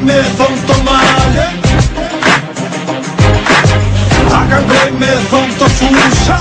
me thonë të male, a këndoj me thonë të fusha.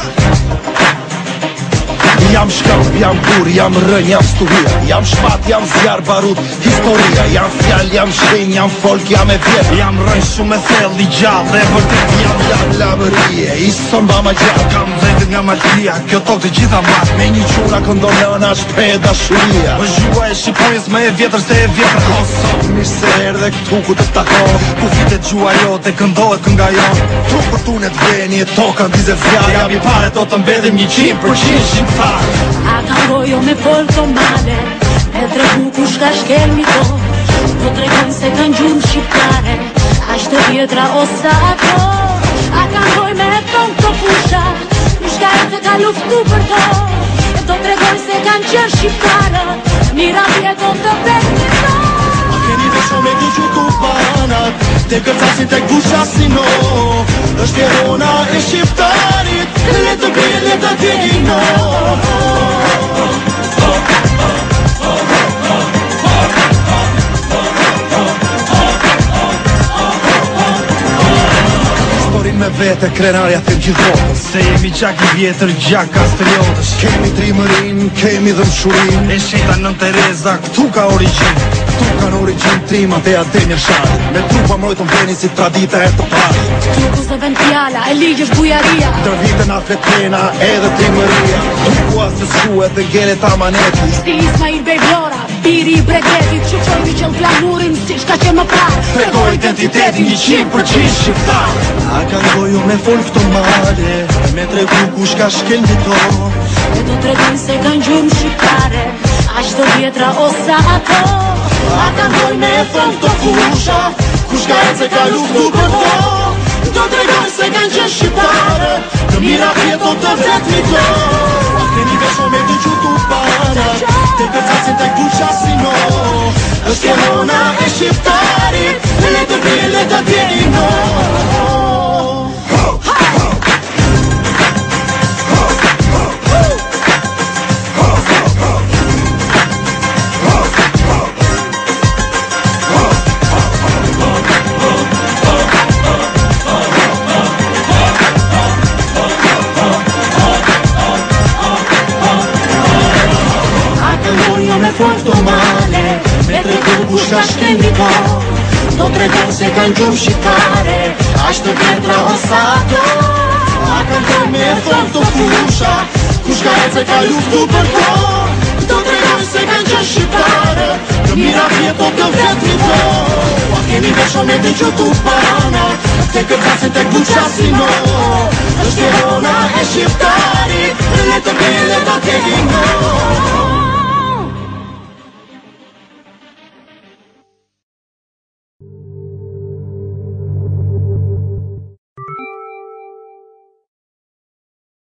Jam shkamp, jam kur, jam rën, jam stuhia, jam shpat, jam zjar, barut, historia. Jam fjall, jam shenj, jam folk, jam e vjet. Jam rën shumë e thell, i gjall dhe vërtet. Jam lavërie, i sëmba ma gjall. Kam vetë nga Maltia, kjo tokë të gjitha mat. Me një qura këndon nëna shpejt dashuria. Më zhua e Shqipërisë më e vjetër se e vjetër. Kosovë, mirë se erdhe këtu ku të takon. Ku fitet gjua jote, këndohet kënga jon. Tu për tunet veni e tokën dizet zjarë. Jam i pare to të mbedim 100% shqiptar. A këndojo me folë të male, e tregu ku shka shkelmi to. Do tregojnë se kanë gjumë shqiptare, ashtë vjetra o sa ato. A këndoj me thonë të fusha, kushka e të ka luftu për to. Do tregojnë se kanë qërë shqiptare, mira vjeton të vetëmi to. A keni dhe shumë e gjuqu të banat, te kërcasin tek busha si no. është jerona e shqiptarit, le të bje, le të tjeni no. Me vete krenarja them gjithë botës, se jemi gjak i vjetër, gjak kastriotës. Kemi trimërin, kemi dëmshurin, e sheta Nën Tereza, këtu ka origin. Këtu kanë origin trimat e Ademir Shari. Me trupa mrojtën veni si tradita e të pari. Këtu se ven fjala, e ligjë është bujaria. Të vitën afet trena edhe trimëria. Këtu asë shkuet dhe gjelet amaneti. Si Ismail Bej Vlora, biri i bregetit, që qojnë qëll flamurin si shka që më prarë. Tregoj identitetin 100% shqiptar. A këndoju me folk të male, me tregu ku shka shkelmi to. E do tregojnë se kanë gjumë shqiptare, ashtë vjetra o sa ato. A këndoj me thonë të fusha, ku shka e se ka luftu për to. Do tregojnë se kanë qenë shqiptare, të mira vjeto të vetmi to. A keni vesho me të gjutu para, te kërcasin tek busha si no. është jerona e shqiptarit, le të bje, le të tjeni no. Folk të male, me tregu ku shka shkemi to. Do tregojnë se kanë gjumë shqiptare, ashtë vjetra o sa ato. A këndoj me folk të fusha, ku shka e se ka luftu për to. Do tregojnë se kanë qenë shqiptare, të mira vjeto të vetmi to. A keni vesho me të gjutu pana, te kërcasin tek busha si no. është jerona e shqiptarit, le të bje, le të tjeni no.